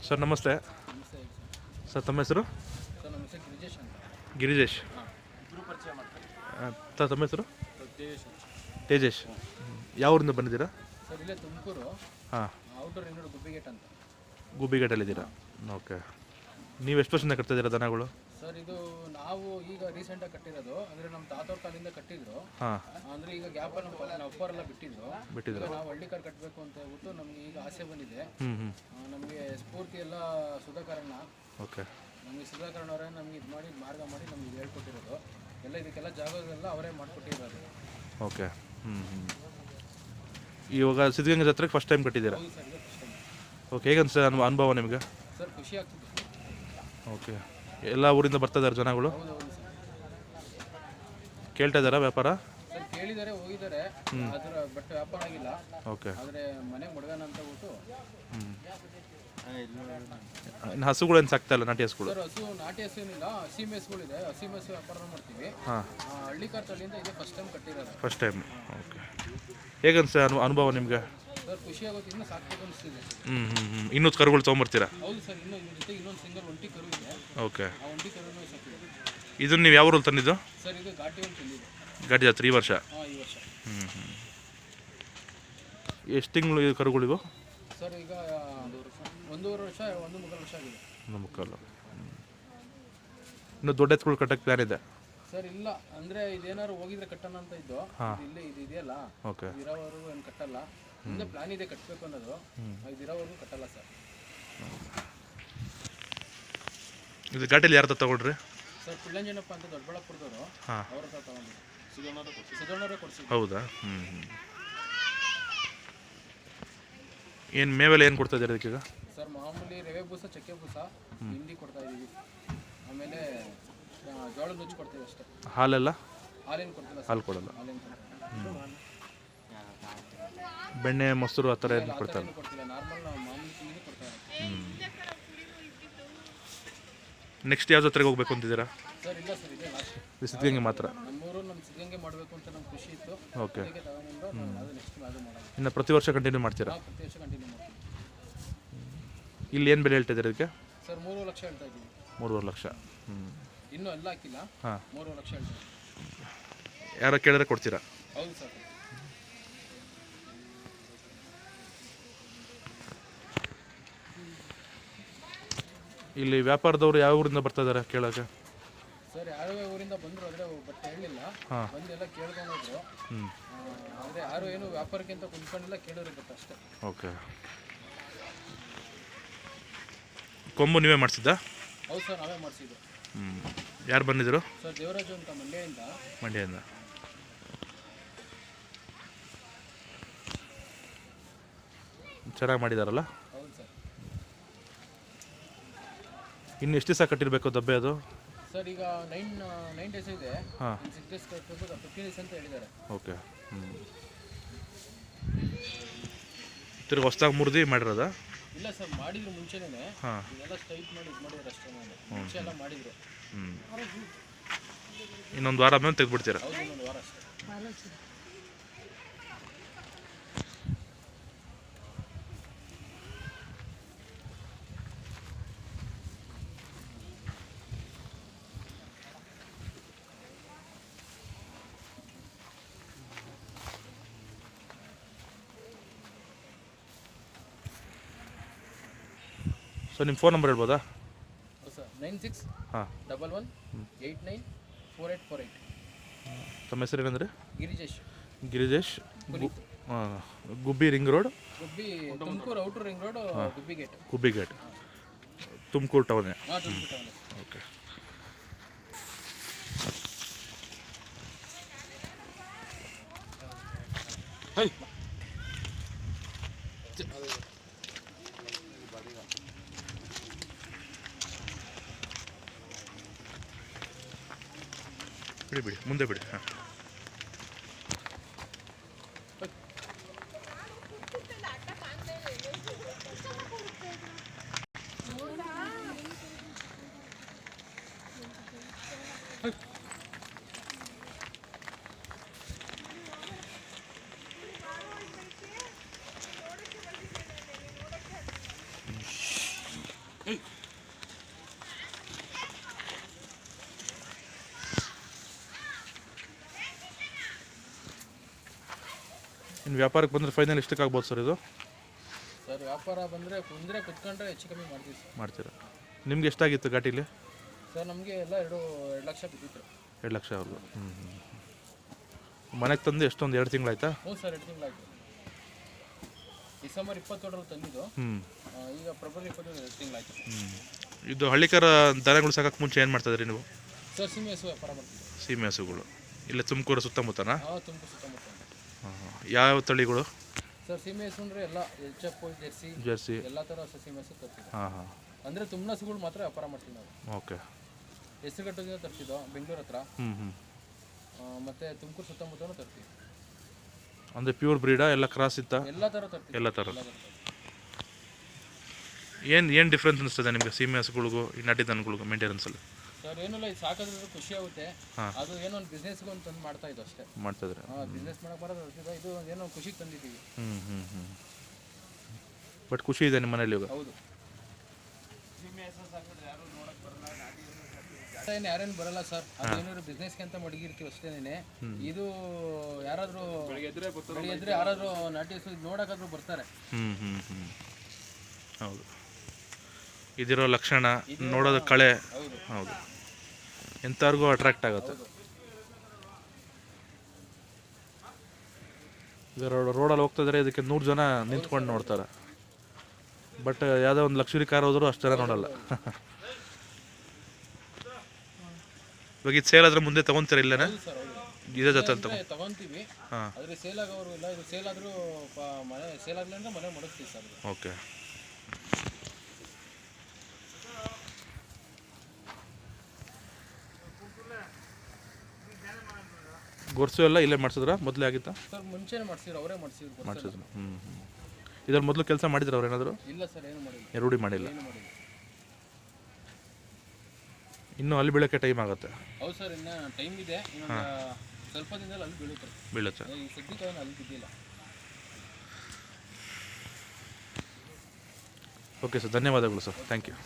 Sir ನಮಸ್ತೆ. ನಮಸ್ತೆ sir. Sir ತಮ್ಮ ಹೆಸರು? ಸರ್ ನಮ್ಮ ಹೆಸರು ಗಿರಿಜೇಶ್ ಅಂತ. ಗಿರಿಜೇಶ್. ಇಬ್ಬರು ಪರಿಚಯ ಮಾಡ್ತಾರೆ. ಸರ್ ತಮ್ಮ ಹೆಸರು? ತೇಜೇಶ್. ತೇಜೇಶ್. ಯಾವ ಊರಿಂದ ಬಂದಿದ್ದೀರಾ? ಸರ್ ಇಲ್ಲೇ ತುಮಕೂರು. ಹಾಂ. ಔಟರ್ ರಿಂಗ್ ರೋಡ್ ಗುಬ್ಬಿಗೇಟ್ ಅಂತ. ಗುಬ್ಬಿಗೇಟಲ್ಲಿದ್ದೀರಾ? ಓಕೆ. ನೀವು ಎಷ್ಟು ವರ್ಷದಿಂದ ಕಟ್ತಿದ್ದೀರಾ ದನಗಳು? ಸರ್ ಇದು ನಾವು ಈಗ ರೀಸೆಂಟಾಗಿ ಕಟ್ಟಿರೋದು. ಅಂದರೆ ನಮ್ಮ ತಾತವ್ರ ಕಾಲದಿಂದ ಕಟ್ಟಿದ್ರು. ಹಾಂ. ಅಂದರೆ ಈಗ ಗ್ಯಾಪಲ್ಲಿ ನಮ್ಮ ಅಪ್ಪರೆಲ್ಲ ಬಿಟ್ಟಿದ್ರು. ನಾವು ಹಳ್ಳಿ ಕಾರ್ ಕಟ್ಟಬೇಕು ಅಂತ ಹೇಳ್ಬಿಟ್ಟು ನಮಗೆ ಈಗ ಆಸೆ ಬಂದಿದೆ. ನಮಗೆ ಸ್ಫೂರ್ತಿ ಎಲ್ಲ ಸುಧಾಕರಣ್ಣ. ಓಕೆ. ನಮಗೆ ಸುಧಾಕರಣ್ಣ ಅವರೇ ನಮಗೆ ಇದು ಮಾಡಿ ಮಾರ್ಗ ಮಾಡಿ ನಮಗೆ ಹೇಳ್ಕೊಟ್ಟಿರೋದು. ಎಲ್ಲ ಇದಕ್ಕೆಲ್ಲ ಜಾಗಗಳೆಲ್ಲ ಅವರೇ ಮಾಡಿಕೊಟ್ಟಿರೋದು. ಓಕೆ. ಇವಾಗ ಸಿದ್ಧಗಂಗಾ ಜಾತ್ರೆಗೆ ಫಸ್ಟ್ ಟೈಮ್ ಕಟ್ಟಿದ್ದೀರಾ? ಹೌದು ಸರ್, ಇದೆ ಫಸ್ಟ್ ಟೈಮ್. ಓಕೆ. ಹೇಗೆ ಅನ್ಸ ಅನುಭವ ನಿಮಗೆ? ಸರ್ ಖುಷಿ ಆಗ್ತಿದೆ. ಓಕೆ. ಎಲ್ಲ ಊರಿಂದ ಬರ್ತಾ ಇದ್ದಾರೆ ಜನಗಳು? ಹೌದು ಸರ್. ಕೇಳ್ತಾ ಇದ್ದಾರಾ ವ್ಯಾಪಾರ? ಸರ್ ಕೇಳಿದ್ದಾರೆ, ಹೋಗಿದ್ದಾರೆ. ಅದರ ಬಟ್ ವ್ಯಾಪಾರ ಆಗಿಲ್ಲ. ಓಕೆ. ಆದರೆ ಮನೆಗೆ ಮಡ್ಗಾನ ಅಂತ ಬಿಟ್ಟು. ಇನ್ನು ಹಸುಗಳು ಏನು ಸಾಕ್ತಾ ಇಲ್ಲ? ನಾಟಿ ಹಸುಗಳು? ಸರ್ ಹಸು ನಾಟಿ ಹಸು ಏನಿಲ್ಲ, ಹಸಿ ಮೇಸುಗಳಿದೆ. ಹಸಿ ಮೇಸು ವ್ಯಾಪಾರ ಮಾಡ್ತೀವಿ. ಹಾಂ. ಹಳ್ಳಿ ಕಾರ್ ತಳಿಯಿಂದ ಇದೆ ಫಸ್ಟ್ ಟೈಮ್ ಕಟ್ಟಿರೋದು. First time. ಓಕೆ. ಹೇಗೆ ಅನ್ಸ ಅನುಭವ ನಿಮಗೆ? ಸರ್ ಖುಷಿ ಆಗುತ್ತೆ, ಇನ್ನೂ ಸಾಕ್ಬೇಕು ಅನಿಸ್ತಿದೆ. ಇನ್ನೂ ಕರುಗಳು ತೊಗೊಂಬರ್ತೀರಾ? ಹೌದು ಸರ್, ಇನ್ನೂ ಇದ್ರ ಜೊತೆ ಇನ್ನೊಂದು ಸಿಂಗಲ್ ಒಂಟಿ ಕರು ಇದೆ. ಓಕೆ. ಆ ಒಂಟಿ ಕರುನೂ ಸಾಕಿದೆ. ಇದನ್ನು ನೀವು ಯಾವ ಊರಲ್ಲಿ ತಂದಿದ್ದು? ಸರ್ ಇದು ಘಾಟಿ ಒಂದು ತಂದಿದೆ. ಗಾಡಿ ಜಾತ್ರೆ ಈ ವರ್ಷ? ಹಾಂ, ಈ ವರ್ಷ. ಎಷ್ಟು ತಿಂಗಳು ಕರುಗಳಿವು? ಸರ್ ಈಗ 1.5 ವರ್ಷ, 1.25 ವರ್ಷ ಆಗಿದೆ. 1.25. ಇನ್ನು ದೊಡ್ಡ ಎತ್ತುಗಳು ಕಟ್ಟಕ್ಕೆ ಪ್ಲಾನ್ ಇದೆ? ಸರ್ ಇಲ್ಲ, ಅಂದರೆ ಇದೇನಾದ್ರು ಹೋಗಿದ್ರೆ ಕಟ್ಟೋಣ ಅಂತ ಇದ್ದು. ಇಲ್ಲೇ ಇದು ಇದೆಯಲ್ಲ, ಓಕೆ. ಇರೋವರೆಗೂ ಏನು ಕಟ್ಟಲ್ಲ. ಮುಂದೆ ಪ್ಲಾನ್ ಇದೆ ಕಟ್ಟಬೇಕು ಅನ್ನೋದು. ಇದಿರೋವರೆಗೂ ಕಟ್ಟಲ್ಲ ಸರ್. ಇದು ಘಾಟಿಯಲ್ಲಿ ಯಾರ ತಗೊಳ್ರಿ? ಸರ್ ಪಿಳ್ಳಂಜನಪ್ಪ ಅಂತ ದೊಡ್ಡಬಳ್ಳಾಪುರದವರು. ಅವ್ರ ಹತ್ರ ತಗೊಂಡಿದ್ದು. ಸಿದ್ದಣ್ಣವರೇ ಕೊಡಿಸಿದ್ದು. ಹೌದಾ? ಏನು ಮೇವೆಲ್ಲ ಏನು ಕೊಡ್ತಾ ಇದ್ದಾರೆ ಅದಕ್ಕೀಗ? ಸರ್ ಮಾಮೂಲಿ ರವೆ ಬೂಸ, ಚಕ್ಕೆ ಬೂಸ, ಹಿಂಡಿ ಕೊಡ್ತಾ ಇದ್ದೀವಿ. ಆಮೇಲೆ ಜೋಳದ ನುಚ್ಚು ಕೊಡ್ತೀವಿ ಅಷ್ಟೇ. ಹಾಲೆಲ್ಲ? ಹಾಲೇನು ಕೊಡ್ತಿಲ್ಲ. ಹಾಲು ಕೊಡಲ್ಲ. ಹಾಲೇನು ಬೆಣ್ಣೆ, ಮೊಸರು ಆ ಥರ ಏನು ಕೊಡ್ತಾರೆ? ಕೊಡ್ತಿಲ್ಲ. ನಾರ್ಮಲ್ ನಾವು ಮಾಮೂಲಿ ತಿಂಡಿ ಕೊಡ್ತಾರೆ. ನೆಕ್ಸ್ಟ್ ಯಾವ ಜಾತ್ರೆಗೆ ಹೋಗ್ಬೇಕು ಅಂತಿದ್ದೀರಾ? ಸರ್ ಇಲ್ಲ ಸರ್, ಇದೆ ಲಾಸ್ಟ್. ಸಿದ್ಧಗಂಗೆ ಮಾತ್ರ? ನಮ್ಮೂರು ನಮ್ಮ ಸಿದ್ಧಗಂಗೆ ಮಾಡಬೇಕು ಅಂತ ನಮ್ಗೆ ಖುಷಿ ಇತ್ತು. ಓಕೆ. ತಗೊಂಡು ಅದು ನೆಕ್ಸ್ಟ್ ಅದು ಮಾಡೋಣ. ಇನ್ನು ಪ್ರತಿ ವರ್ಷ ಕಂಟಿನ್ಯೂ ಮಾಡ್ತೀರಾ? ಪ್ರತಿ ವರ್ಷ ಕಂಟಿನ್ಯೂ ಮಾಡ್ತೀವಿ. ಇಲ್ಲಿ ಏನು ಬೆಲೆ ಹೇಳ್ತಾ ಇದ್ದೀರಾ ಇದಕ್ಕೆ? ಸರ್ 3 ಲಕ್ಷ ಹೇಳ್ತಾ ಇದ್ದೀವಿ. 3.5 ಲಕ್ಷ. ಇನ್ನೂ ಎಲ್ಲ ಹಾಕಿಲ್ಲ. 3 ಲಕ್ಷ ಹೇಳ್ತಾ ಇದ್ದೀವಿ. ಯಾರೋ ಕೇಳಿದ್ರೆ ಕೊಡ್ತೀರಾ? ಹೌದು ಸರ್. ಇಲ್ಲಿ ವ್ಯಾಪಾರದವರು ಯಾವ ಊರಿಂದ ಬರ್ತಾ ಇದ್ದಾರೆ ಕೇಳೋಕ್ಕೆ? ಸರ್ ಯಾವ್ಯಾವ ಊರಿಂದ ಬಂದರು ಅಂದರೆ ಬಟ್ ಹೇಳಲಿಲ್ಲ. ಬಂದೆಲ್ಲ ಕೇಳ್ಕೊಂಡು ಹೋದ್ರು. ಆದರೆ ಯಾರು ಏನು ವ್ಯಾಪಾರಕ್ಕೆ ಅಂತ ಕುಂತ್ಕೊಂಡಿಲ್ಲ, ಕೇಳೋರು ಬಟ್ ಅಷ್ಟೇ. ಓಕೆ. ಕೊಂಬು ನೀವೇ ಮಾಡಿಸಿದ್ದಾ? ಹೌದು ಸರ್, ನಾವೇ ಮಾಡಿಸಿದ್ದು. ಯಾರು ಬಂದಿದ್ರು? ಸರ್ ದೇವರಾಜು ಅಂತ ಮಂಡ್ಯದಿಂದ. ಮಂಡ್ಯದಿಂದ. ಚೆನ್ನಾಗಿ ಮಾಡಿದಾರಲ್ಲ? ಹೌದು ಸರ್. ಇನ್ನು ಎಷ್ಟು ದಿವಸ ಕಟ್ಟಿರಬೇಕು ದಬ್ಬೆ ಅದು? ಸರ್ ಈಗ 9 ಡೇಸ್ ಇದೆ. 6 ಡೇಸ್ ಕಟ್ಟಬೇಕು, 15 ಡೇಸ್ ಅಂತ ಹೇಳಿದ್ದಾರೆ. ಓಕೆ. ತಿರ್ಗಿ ಹೊಸ್ದಾಗಿ ಮುರಿದು ಮಾಡಿರೋದಾ? ಇಲ್ಲ ಸರ್, ಮಾಡಿದ್ರು ಮುಂಚೆನೇ. ಇದೆಲ್ಲ ಸ್ಟ್ರೈಟ್ ಮಾಡಿ ಇದು ಮಾಡಿದ್ರು ಅಷ್ಟೇ. ಮುಂಚೆ ಎಲ್ಲ ಮಾಡಿದ್ರು. ಇನ್ನೊಂದು ವಾರ ಮೇಲೆ ತೆಗೆದ್ಬಿಡ್ತೀರಾ? ಹೌದು, ಇನ್ನೊಂದು ವಾರ ಅಷ್ಟೇ. ಸೊ ನಿಮ್ಮ ಫೋನ್ ನಂಬರ್ ಹೇಳ್ಬೋದಾ? ಸರ್ 9611894848. ತಮ್ಮ ಹೆಸರು ಏನಂದರೆ? Girijesh. Girijesh. Gubbi ring road, Gubbi, Tumakuru outer ring road, Gubbi gate. Gubbi gate, Tumakuru ಟೌನೇ? ಹಾಂ, ತುಮಕೂರು ಟೌನ್. ಓಕೆ. ಬಿಡಿ ಮುಂದೆ ಬಿಡಿ. ಹಾಂ. ಇನ್ನು ವ್ಯಾಪಾರಕ್ಕೆ ಬಂದರೆ ಫೈನಲ್ ಎಷ್ಟಕ್ಕೆ ಆಗ್ಬೋದು ಸರ್ ಇದು? ಸರ್ ವ್ಯಾಪಾರ ಬಂದರೆ ಕುತ್ಕೊಂಡ್ರೆ ಹೆಚ್ಚು ಕಮ್ಮಿ ಮಾಡ್ತೀವಿ ಸರ್. ಮಾಡ್ತೀರಾ? ನಿಮ್ಗೆ ಎಷ್ಟಾಗಿತ್ತು ಘಾಟಿಲಿ? ಸರ್ ನಮಗೆ ಎಲ್ಲ 2 ಲಕ್ಷ ಬಿದ್ದಿತ್ತು. 2 ಲಕ್ಷ ಅವ್ರದ್ದು. ಮನೆಗೆ ತಂದು ಎಷ್ಟೊಂದು 2 ತಿಂಗಳಾಯ್ತಾ? ಹ್ಞೂ ಸರ್, 2 ತಿಂಗಳಾಯ್ತು. ಡಿಸೆಂಬರ್ 27ರಲ್ಲಿ ತಂದಿದ್ದು. ಈಗ ಫೆಬ್ರವರಿ 22 2 ತಿಂಗಳಾಯ್ತು. ಇದು ಹಳ್ಳಿಕರ ದನಗಳು ಸಾಕಕ್ಕೆ ಮುಂಚೆ ಏನು ಮಾಡ್ತಾಯಿದ್ರಿ ನೀವು? ಸರ್ ಸೀಮೆ ಹಸು ವ್ಯಾಪಾರ ಮಾಡ್ತೀವಿ. ಸೀಮೆ ಹಸುಗಳು ಇಲ್ಲ ತುಮಕೂರು ಸುತ್ತಮುತ್ತನಾ? ತುಮಕೂರು ಸುತ್ತಮುತ್ತ. ಯಾವ ತಳಿಗಳು? ಸರ್ ಸೀಮೆ ಹಸು ಅಂದರೆ ಎಲ್ಲ HF, ಜರ್ಸಿ ಎಲ್ಲ ಥರ ಹಸು ಸೀಮೆ ಹಸು ತರ್ತೀವಿ. ಹಾಂ. ಅಂದರೆ ತುಂಬ ಹಸುಗಳು ಮಾತ್ರ ವ್ಯಾಪಾರ ಮಾಡ್ತೀವಿ ನಾವು. ಓಕೆ. ಹೆಸರುಘಟ್ಟದಿಂದ ತರ್ತಿದ್ದೋ ಬೆಂಗಳೂರು ಹತ್ರ. ಮತ್ತು ತುಮಕೂರು ಸುತ್ತಮುತ್ತನೂ ತರ್ತೀವಿ. ಅಂದರೆ ಪ್ಯೂರ್ ಬ್ರೀಡಾ ಎಲ್ಲ ಕ್ರಾಸ್ ಇತ್ತಾ? ಎಲ್ಲ ಥರ ತರ್ತೀವಿ. ಎಲ್ಲ ಥರ. ಏನು ಡಿಫ್ರೆನ್ಸ್ ಅನಿಸ್ತದೆ ನಿಮಗೆ ಸೀಮೆ ಹಸುಗಳಿಗೂ ಈ ನಾಟಿ ದನಗಳಿಗೂ ಮೇಂಟೆನೆನ್ಸಲ್ಲಿ? ಸರ್ ಏನಿಲ್ಲ, ಇದು ಸಾಕೋದ್ರೂ ಖುಷಿ ಆಗುತ್ತೆ. ಅದು ಏನೋ ಒಂದು ಬಿಸ್ನೆಸ್ಗೆ ಒಂದು ತಂದು ಮಾಡ್ತಾ ಇದ್ದು ಅಷ್ಟೇ. ಮಾಡ್ತಾಯಿದ್ರೆ ಬಿಸ್ನೆಸ್ ಮಾಡಕ್ಕೆ ಬರೋದು ಇದು ಏನೋ ಖುಷಿಗೆ ತಂದಿದ್ದೀವಿ. ಬಟ್ ಖುಷಿ ಇದೆ ನಿಮ್ಮ ಮನೇಲಿ ಇವಾಗ? ಹೌದು. ಯಾರೇನು ಬರಲ್ಲ ಸರ್, ಅದೇನಾದ್ರು ಬಿಸ್ನೆಸ್ಗೆ ಅಂತ ಮಡಗಿರ್ತೀವಿ ಅಷ್ಟೇನೆ. ಇದು ಯಾರಾದರೂ ಬೆಳಿಗ್ಗೆ ಯಾರಾದರೂ ನಾಟಿ ಹಸು ನೋಡೋಕ್ಕಾದ್ರೂ ಬರ್ತಾರೆ. ಹೌದು. ಇದಿರೋ ಲಕ್ಷಣ ನೋಡೋದು ಕಳೆ. ಹೌದು, ಎಂಥವ್ರಿಗೂ ಅಟ್ರಾಕ್ಟ್ ಆಗುತ್ತೆ. ಈಗ ರೋಡಲ್ಲಿ ಹೋಗ್ತಾಯಿದ್ರೆ ಇದಕ್ಕೆ 100 ಜನ ನಿಂತ್ಕೊಂಡು ನೋಡ್ತಾರೆ. ಬಟ್ ಯಾವುದೋ ಒಂದು ಲಕ್ಷರಿ ಕಾರ್ ಹೋದರೂ ಅಷ್ಟು ಜನ ನೋಡಲ್ಲ. ಇವಾಗ ಇದು ಸೇಲ್ ಆದ್ರೆ ಮುಂದೆ ತಗೊಂತೀರಾ ಇಲ್ಲೇನೆ? ಇದೇ ಜೊತೆ ತಗೊಂತೀವಿ. ಆದರೆ ಸೇಲ್ ಆಗೋರು ಇಲ್ಲ. ಇದು ಸೇಲ್ ಆದರೂ ಮನೆ ಸೇಲ್ ಆಗಲಿ ಅಂದರೆ ಮನೆ ಮಡಗ್ತೀವಿ ಸರ್. ಓಕೆ. ಗೊರ್ಸು ಎಲ್ಲ ಇಲ್ಲೇ ಮಾಡಿಸಿದ್ರಾ? ಮೊದಲೇ ಆಗಿತ್ತಾ? ಸರ್ ಮುಂಚೆನೇ ಮಾಡಿಸಿದ್ರು, ಅವರೇ ಮಾಡಿಸಿದ್ರು. ಇದ್ರಲ್ಲಿ ಮೊದಲು ಕೆಲಸ ಮಾಡಿದ್ರು ಅವ್ರು ಏನಾದರೂ? ಇಲ್ಲ ಸರ್, ಏನು ಮಾಡಿಲ್ಲ. ರೂಢಿ ಮಾಡಿಲ್ಲ. ಇನ್ನೂ ಅಲ್ಲಿ ಬೀಳೋಕ್ಕೆ ಟೈಮ್ ಆಗುತ್ತೆ. ಹೌದು ಸರ್, ಇನ್ನು ಟೈಮ್ ಇದೆ. ಇನ್ನೊಂದು ಸ್ವಲ್ಪ ದಿನದಲ್ಲಿ ಅಲ್ಲಿ ಬೀಳುತ್ತೆ. ಈ ಸದ್ಯಕ್ಕೆ ಅಲ್ಲಿ ಬಿದ್ದಿಲ್ಲ. ಓಕೆ ಸರ್, ಧನ್ಯವಾದಗಳು ಸರ್. Thank you.